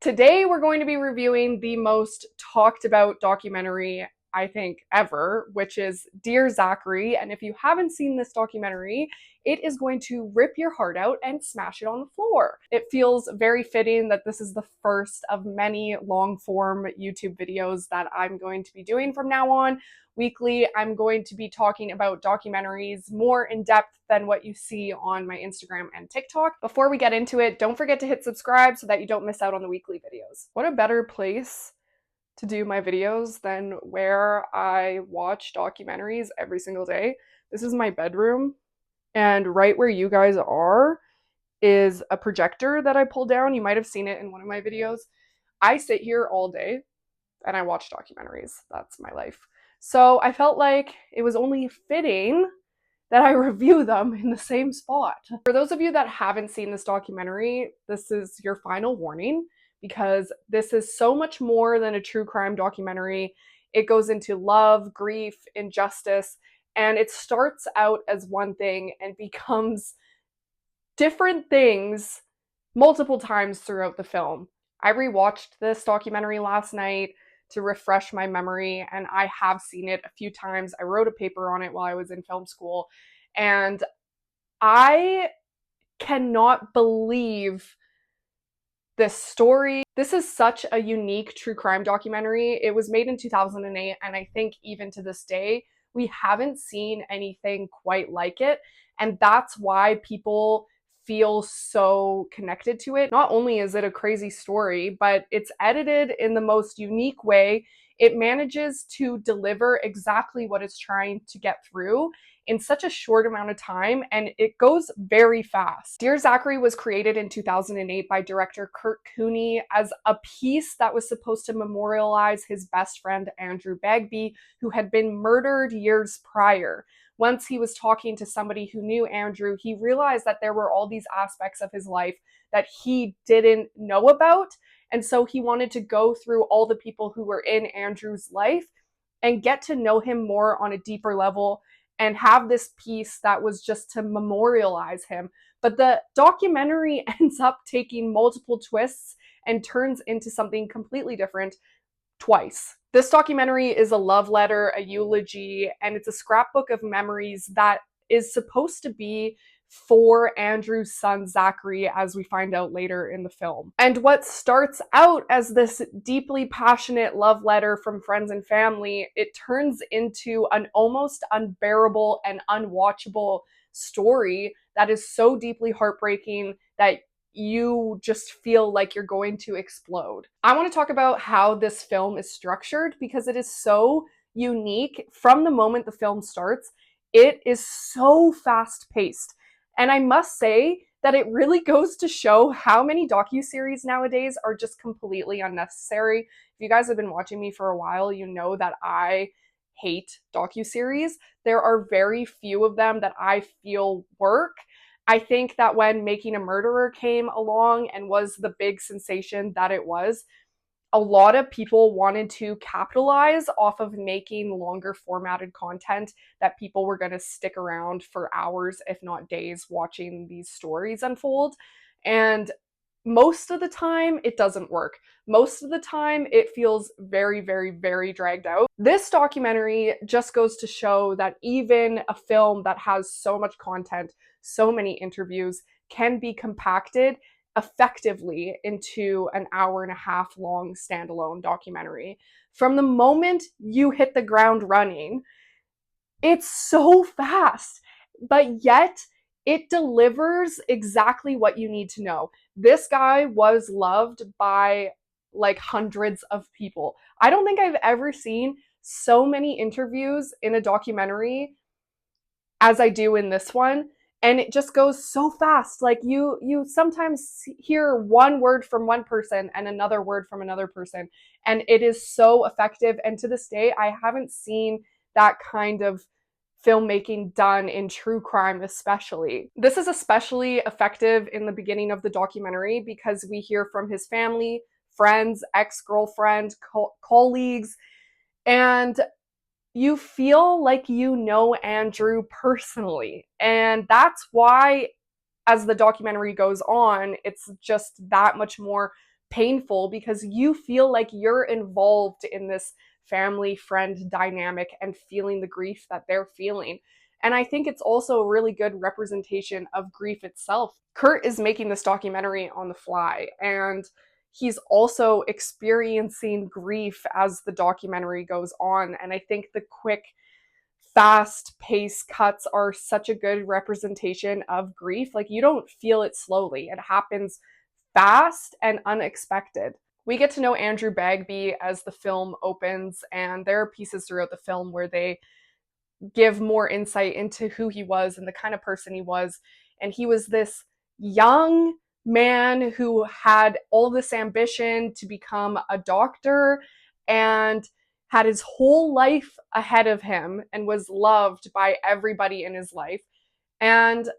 Today we're going to be reviewing the most talked about documentary I think ever, which is Dear Zachary. And if you haven't seen this documentary, it is going to rip your heart out and smash it on the floor. It feels very fitting that this is the first of many long form YouTube videos that I'm going to be doing from now on. Weekly, I'm going to be talking about documentaries more in depth than what you see on my Instagram and TikTok. Before we get into it, don't forget to hit subscribe so that you don't miss out on the weekly videos. What a better place to do my videos than where I watch documentaries every single day. This is my bedroom, and right where you guys are is a projector that I pulled down. You might have seen it in one of my videos. I sit here all day and I watch documentaries. That's my life. So I felt like it was only fitting that I review them in the same spot. For those of you that haven't seen this documentary, this is your final warning, because this is so much more than a true crime documentary. It goes into love, grief, injustice, and it starts out as one thing and becomes different things multiple times throughout the film. I rewatched this documentary last night to refresh my memory, and I have seen it a few times. I wrote a paper on it while I was in film school, and I cannot believe this story. This is such a unique true crime documentary. It was made in 2008, and I think even to this day, we haven't seen anything quite like it. And that's why people feel so connected to it. Not only is it a crazy story, but it's edited in the most unique way. It manages to deliver exactly what it's trying to get through in such a short amount of time, and it goes very fast. Dear Zachary was created in 2008 by director Kurt Cooney as a piece that was supposed to memorialize his best friend Andrew Bagby, who had been murdered years prior. Once he was talking to somebody who knew Andrew, he realized that there were all these aspects of his life that he didn't know about, and so he wanted to go through all the people who were in Andrew's life and get to know him more on a deeper level and have this piece that was just to memorialize him. But the documentary ends up taking multiple twists and turns into something completely different twice. This documentary is a love letter, a eulogy, and it's a scrapbook of memories that is supposed to be for Andrew's son Zachary, as we find out later in the film. And what starts out as this deeply passionate love letter from friends and family, it turns into an almost unbearable and unwatchable story that is so deeply heartbreaking that you just feel like you're going to explode. I want to talk about how this film is structured because it is so unique. From the moment the film starts, it is so fast-paced. And I must say that it really goes to show how many docuseries nowadays are just completely unnecessary. If you guys have been watching me for a while, you know that I hate docuseries. There are very few of them that I feel work. I think that when Making a Murderer came along and was the big sensation that it was, a lot of people wanted to capitalize off of making longer formatted content that people were going to stick around for hours, if not days, watching these stories unfold. And most of the time, it doesn't work. Most of the time, it feels very, very, very dragged out. This documentary just goes to show that even a film that has so much content, so many interviews, can be compacted effectively into an hour and a half long standalone documentary. From the moment you hit the ground running, it's so fast, but yet it delivers exactly what you need to know. This guy was loved by like hundreds of people. I don't think I've ever seen so many interviews in a documentary as I do in this one. And it just goes so fast. Like you sometimes hear one word from one person and another word from another person. And it is so effective. And to this day, I haven't seen that kind of filmmaking done in true crime especially. This is especially effective in the beginning of the documentary because we hear from his family, friends, ex-girlfriend, colleagues, and you feel like you know Andrew personally. And that's why, as the documentary goes on, it's just that much more painful because you feel like you're involved in this family friend dynamic and feeling the grief that they're feeling. And I think it's also a really good representation of grief itself. Kurt is making this documentary on the fly, and he's also experiencing grief as the documentary goes on. And I think the quick, fast pace cuts are such a good representation of grief. Like, you don't feel it slowly, it happens fast and unexpected. We get to know Andrew Bagby as the film opens, and there are pieces throughout the film where they give more insight into who he was and the kind of person he was. And he was this young man who had all this ambition to become a doctor and had his whole life ahead of him and was loved by everybody in his life. And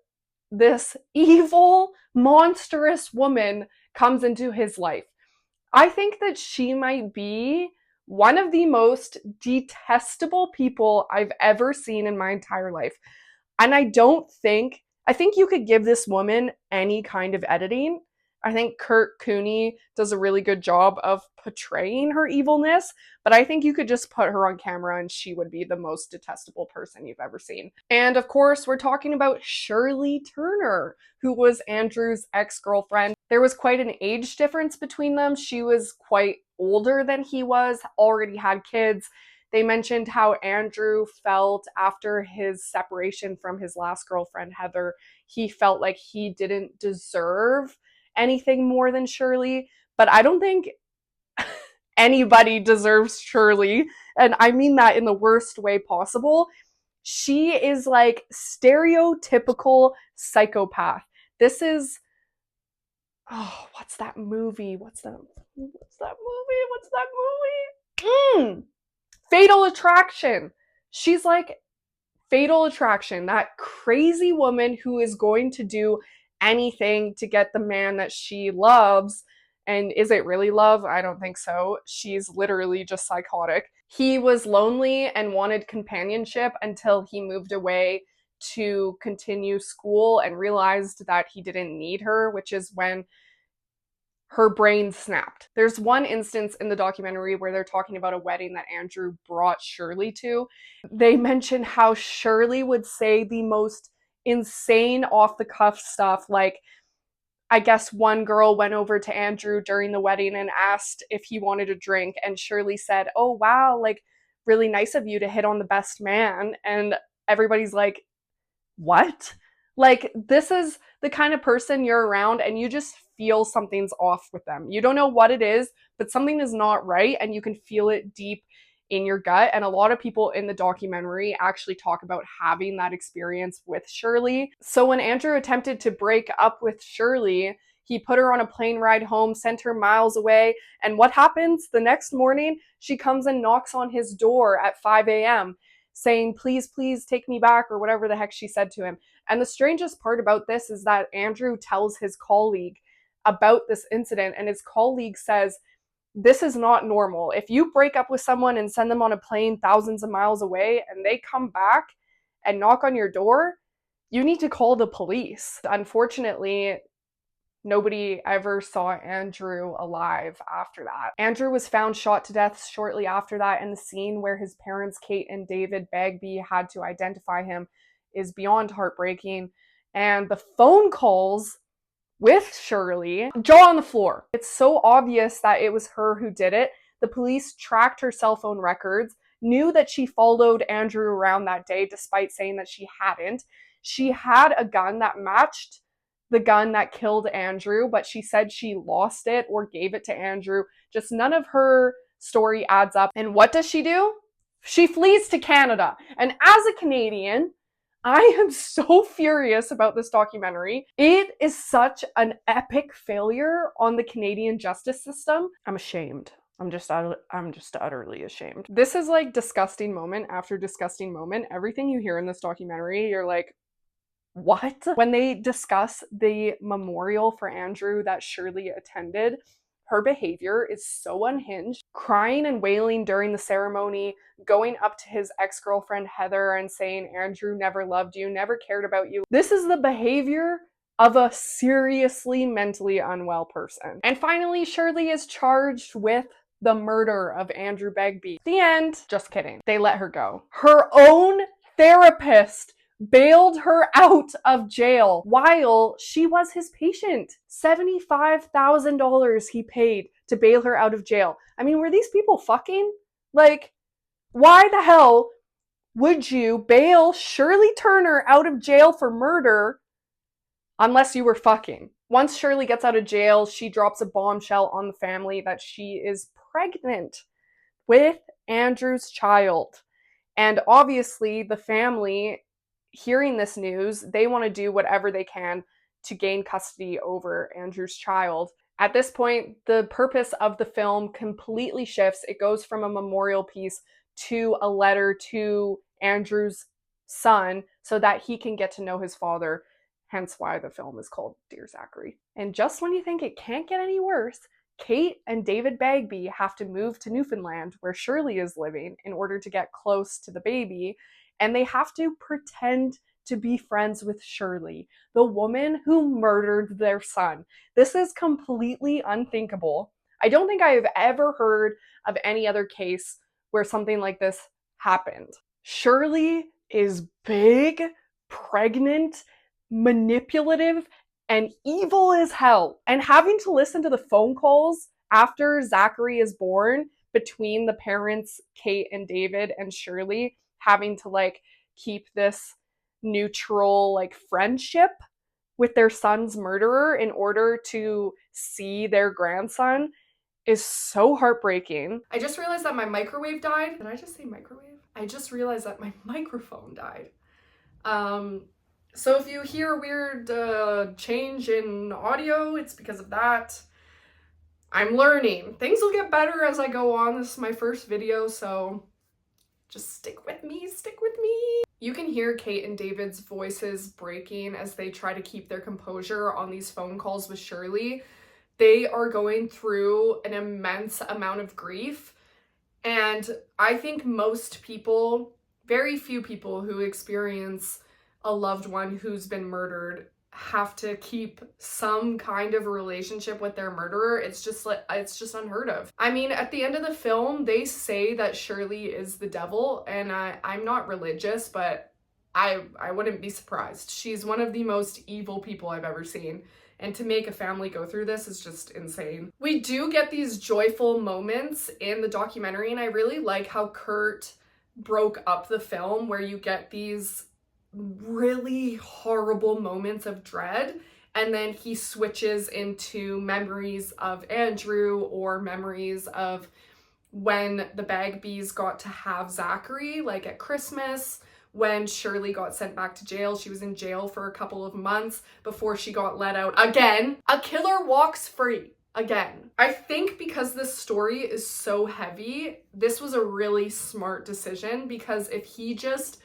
this evil, monstrous woman comes into his life. I think that she might be one of the most detestable people I've ever seen in my entire life. And I think you could give this woman any kind of editing. I think Kurt Cooney does a really good job of portraying her evilness, but I think you could just put her on camera and she would be the most detestable person you've ever seen. And of course, we're talking about Shirley Turner, who was Andrew's ex-girlfriend. There was quite an age difference between them. She was quite older than he was, already had kids. They mentioned how Andrew felt after his separation from his last girlfriend, Heather. He felt like he didn't deserve anything more than Shirley, but I don't think anybody deserves Shirley, and I mean that in the worst way possible. She is like stereotypical psychopath. This is, oh, what's that movie? What's that movie? Fatal Attraction. She's like Fatal Attraction, that crazy woman who is going to do anything to get the man that she loves. And is it really love? I don't think so. She's literally just psychotic. He was lonely and wanted companionship until he moved away to continue school and realized that he didn't need her, which is when her brain snapped. There's one instance in the documentary where they're talking about a wedding that Andrew brought Shirley to. They mention how Shirley would say the most insane off-the-cuff stuff, like, I guess one girl went over to Andrew during the wedding and asked if he wanted a drink, and Shirley said, "Oh wow, like, really nice of you to hit on the best man." And everybody's like, what? Like, this is the kind of person you're around and you just feel something's off with them. You don't know what it is, but something is not right and you can feel it deep in your gut. And a lot of people in the documentary actually talk about having that experience with Shirley. So when Andrew attempted to break up with Shirley, he put her on a plane ride home, sent her miles away, and what happens? The next morning, she comes and knocks on his door at 5 a.m. saying, "Please, please take me back," or whatever the heck she said to him. And the strangest part about this is that Andrew tells his colleague about this incident, and his colleague says, "This is not normal. If you break up with someone and send them on a plane thousands of miles away and they come back and knock on your door, you need to call the police." Unfortunately, nobody ever saw Andrew alive after that. Andrew was found shot to death shortly after that, and the scene where his parents, Kate and David Bagby, had to identify him is beyond heartbreaking. And the phone calls with Shirley, jaw on the floor. It's so obvious that it was her who did it. The police tracked her cell phone records, knew that she followed Andrew around that day despite saying that she hadn't. She had a gun that matched the gun that killed Andrew, but she said she lost it or gave it to Andrew. Just none of her story adds up. And what does she do? She flees to Canada. And as a Canadian, I am so furious about this documentary. It is such an epic failure on the Canadian justice system. I'm ashamed. I'm just utterly ashamed. This is like disgusting moment after disgusting moment. Everything you hear in this documentary, you're like, what? When they discuss the memorial for Andrew that Shirley attended, her behavior is so unhinged. Crying and wailing during the ceremony, going up to his ex-girlfriend Heather and saying, "Andrew never loved you, never cared about you." This is the behavior of a seriously mentally unwell person. And finally, Shirley is charged with the murder of Andrew Bagby. The end. Just kidding. They let her go. Her own therapist bailed her out of jail while she was his patient. $75,000 he paid to bail her out of jail. I mean, were these people fucking? Like, why the hell would you bail Shirley Turner out of jail for murder unless you were fucking? Once Shirley gets out of jail, she drops a bombshell on the family that she is pregnant with Andrew's child. And obviously, the family, hearing this news, they want to do whatever they can to gain custody over Andrew's child. At this point, the purpose of the film completely shifts. It goes from a memorial piece to a letter to Andrew's son so that he can get to know his father, hence why the film is called Dear Zachary. And just when you think it can't get any worse, Kate and David Bagby have to move to Newfoundland, where Shirley is living, in order to get close to the baby, and they have to pretend to be friends with Shirley, the woman who murdered their son. This is completely unthinkable. I don't think I have ever heard of any other case where something like this happened. Shirley is big, pregnant, manipulative, and evil as hell. And having to listen to the phone calls after Zachary is born between the parents, Kate and David, and Shirley, having to like keep this neutral like friendship with their son's murderer in order to see their grandson is so heartbreaking. I just realized that my microwave died. Did I just say microwave? I just realized that my microphone died. So if you hear a weird change in audio, it's because of that. I'm learning. Things will get better as I go on. This is my first video, so just stick with me, stick with me. You can hear Kate and David's voices breaking as they try to keep their composure on these phone calls with Shirley. They are going through an immense amount of grief, and I think most people, very few people who experience a loved one who's been murdered have to keep some kind of relationship with their murderer. It's just unheard of. I mean, at the end of the film, they say that Shirley is the devil, and I'm not religious, but I wouldn't be surprised. She's one of the most evil people I've ever seen. And to make a family go through this is just insane. We do get these joyful moments in the documentary, and I really like how Kurt broke up the film where you get these really horrible moments of dread, and then he switches into memories of Andrew or memories of when the Bagbys got to have Zachary, like at Christmas. When Shirley got sent back to jail, she was in jail for a couple of months before she got let out again. A killer walks free again. I think because this story is so heavy, this was a really smart decision, because if he just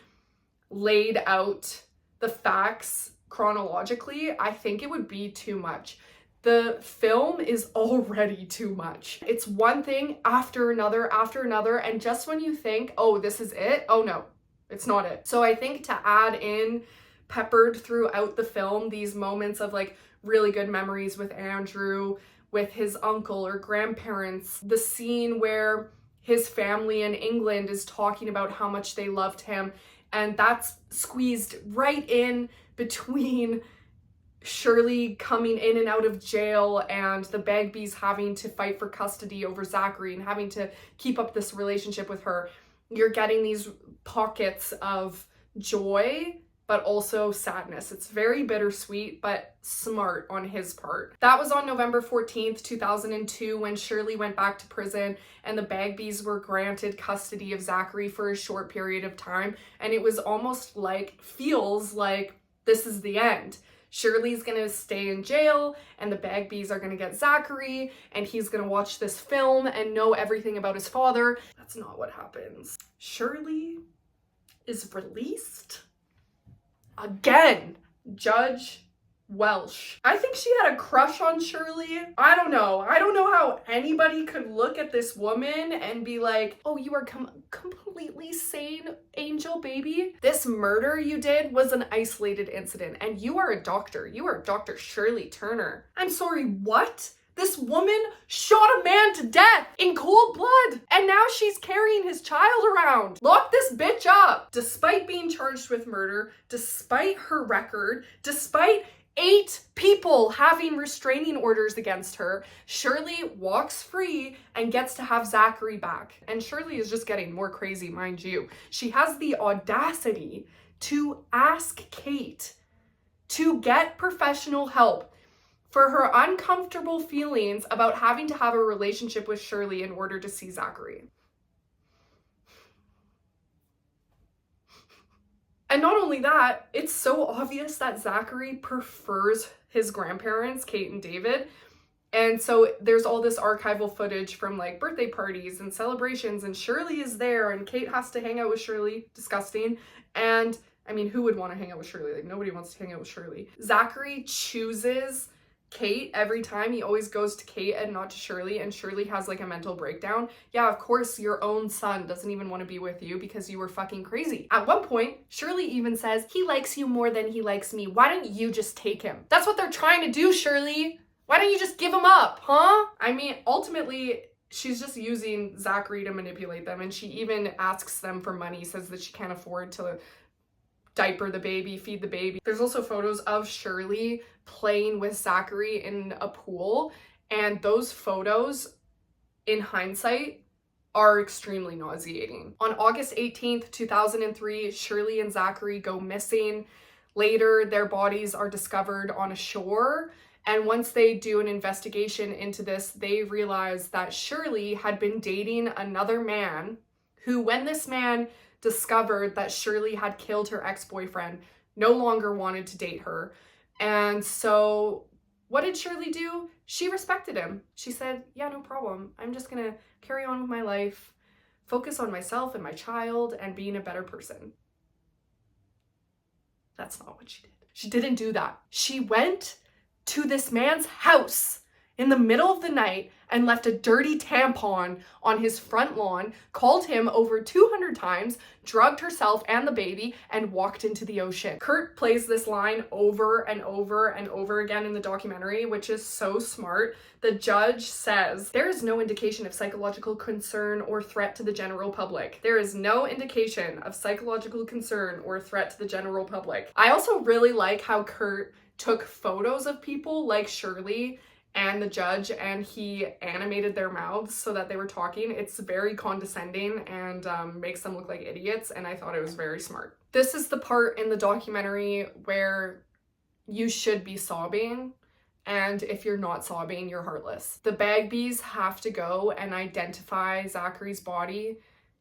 laid out the facts chronologically, I think it would be too much. The film is already too much. It's one thing after another, and just when you think, oh, this is it, oh no, it's not it. So I think to add in, peppered throughout the film, these moments of like really good memories with Andrew, with his uncle or grandparents, the scene where his family in England is talking about how much they loved him, and that's squeezed right in between Shirley coming in and out of jail and the Bagbys having to fight for custody over Zachary and having to keep up this relationship with her. You're getting these pockets of joy, but also sadness. It's very bittersweet, but smart on his part. That was on November 14th, 2002, when Shirley went back to prison and the Bagbys were granted custody of Zachary for a short period of time. And it was almost like, feels like this is the end. Shirley's gonna stay in jail and the Bagbys are gonna get Zachary and he's gonna watch this film and know everything about his father. That's not what happens. Shirley is released again. Judge Welsh. I think she had a crush on Shirley. I don't know. I don't know how anybody could look at this woman and be like, oh, you are completely sane, angel baby. This murder you did was an isolated incident, and you are a doctor. You are Dr. Shirley Turner. I'm sorry, what? This woman shot a man to death in cold blood, and now she's carrying his child around. Lock this bitch up. Despite being charged with murder, despite her record, despite 8 people having restraining orders against her, Shirley walks free and gets to have Zachary back. And Shirley is just getting more crazy, mind you. She has the audacity to ask Kate to get professional help for her uncomfortable feelings about having to have a relationship with Shirley in order to see Zachary. And not only that, it's so obvious that Zachary prefers his grandparents, Kate and David. And so there's all this archival footage from like birthday parties and celebrations, and Shirley is there and Kate has to hang out with Shirley. Disgusting. And I mean, who would want to hang out with Shirley? Like, nobody wants to hang out with Shirley. Zachary chooses Kate every time. He always goes to Kate and not to Shirley, and Shirley has like a mental breakdown. Yeah, of course your own son doesn't even want to be with you because you were fucking crazy. At one point, Shirley even says, he likes you more than he likes me. Why don't you just take him? That's what they're trying to do, Shirley. Why don't you just give him up, huh? I mean, ultimately, she's just using Zachary to manipulate them, and she even asks them for money, says that she can't afford to diaper the baby, feed the baby. There's also photos of Shirley playing with Zachary in a pool, and those photos, in hindsight, are extremely nauseating. On August 18th, 2003, Shirley and Zachary go missing. Later, their bodies are discovered on a shore, and once they do an investigation into this, they realize that Shirley had been dating another man who, when this man discovered that Shirley had killed her ex-boyfriend, no longer wanted to date her. And so what did Shirley do? She respected him. She said, yeah, no problem. I'm just gonna carry on with my life, focus on myself and my child, and being a better person. That's not what she did. She didn't do that. She went to this man's house in the middle of the night and left a dirty tampon on his front lawn, called him over 200 times, drugged herself and the baby, and walked into the ocean. Kurt plays this line over and over and over again in the documentary, which is so smart. The judge says, there is no indication of psychological concern or threat to the general public. There is no indication of psychological concern or threat to the general public. I also really like how Kurt took photos of people like Shirley and the judge, and he animated their mouths so that they were talking. It's very condescending and makes them look like idiots, and I thought it was very smart. This is the part in the documentary where you should be sobbing, and if you're not sobbing, you're heartless. The Bagbys have to go and identify Zachary's body,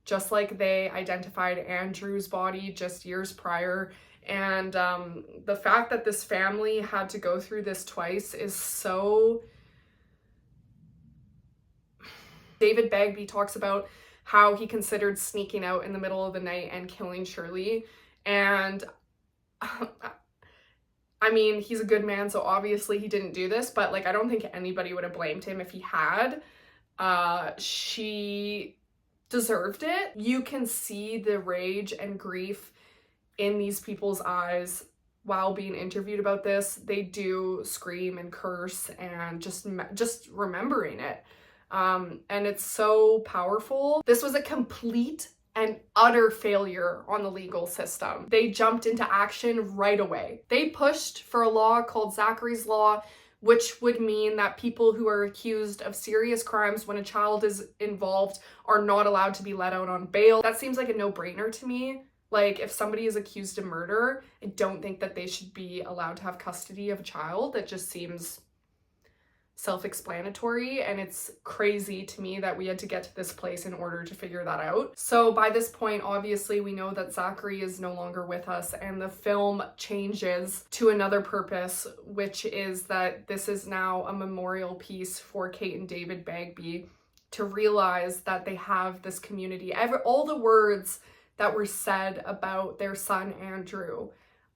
just like they identified Andrew's body just years prior. And the fact that this family had to go through this twice is so... David Bagby talks about how he considered sneaking out in the middle of the night and killing Shirley. And I mean, he's a good man, so obviously he didn't do this, but like, I don't think anybody would have blamed him if he had. She deserved it. You can see the rage and grief in these people's eyes while being interviewed about this. They do scream and curse and just remembering it. And it's so powerful. This was a complete and utter failure on the legal system. They jumped into action right away. They pushed for a law called Zachary's Law, which would mean that people who are accused of serious crimes when a child is involved are not allowed to be let out on bail. That seems like a no-brainer to me. Like, if somebody is accused of murder, I don't think that they should be allowed to have custody of a child. That just seems self-explanatory, and it's crazy to me that we had to get to this place in order to figure that out. So by this point, obviously, we know that Zachary is no longer with us, and the film changes to another purpose, which is that this is now a memorial piece for Kate and David Bagby to realize that they have this community. All the words that were said about their son Andrew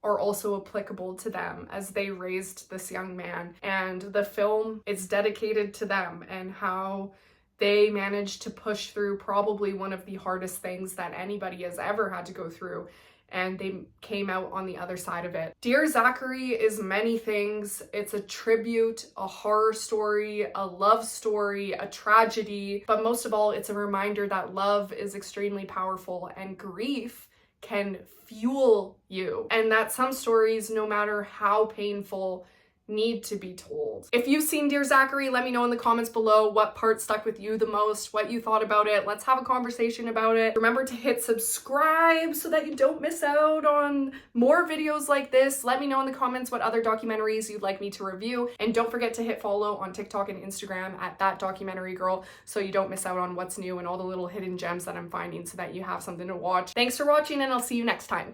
are also applicable to them as they raised this young man. And the film is dedicated to them and how they managed to push through probably one of the hardest things that anybody has ever had to go through, and they came out on the other side of it. Dear Zachary is many things. It's a tribute, a horror story, a love story, a tragedy, but most of all, it's a reminder that love is extremely powerful and grief can fuel you, and that some stories, no matter how painful, need to be told. If you've seen Dear Zachary, let me know in the comments below what part stuck with you the most, what you thought about it. Let's have a conversation about it. Remember to hit subscribe so that you don't miss out on more videos like this. Let me know in the comments what other documentaries you'd like me to review, and don't forget to hit follow on TikTok and Instagram at That Documentary Girl so you don't miss out on what's new and all the little hidden gems that I'm finding so that you have something to watch. Thanks for watching, and I'll see you next time.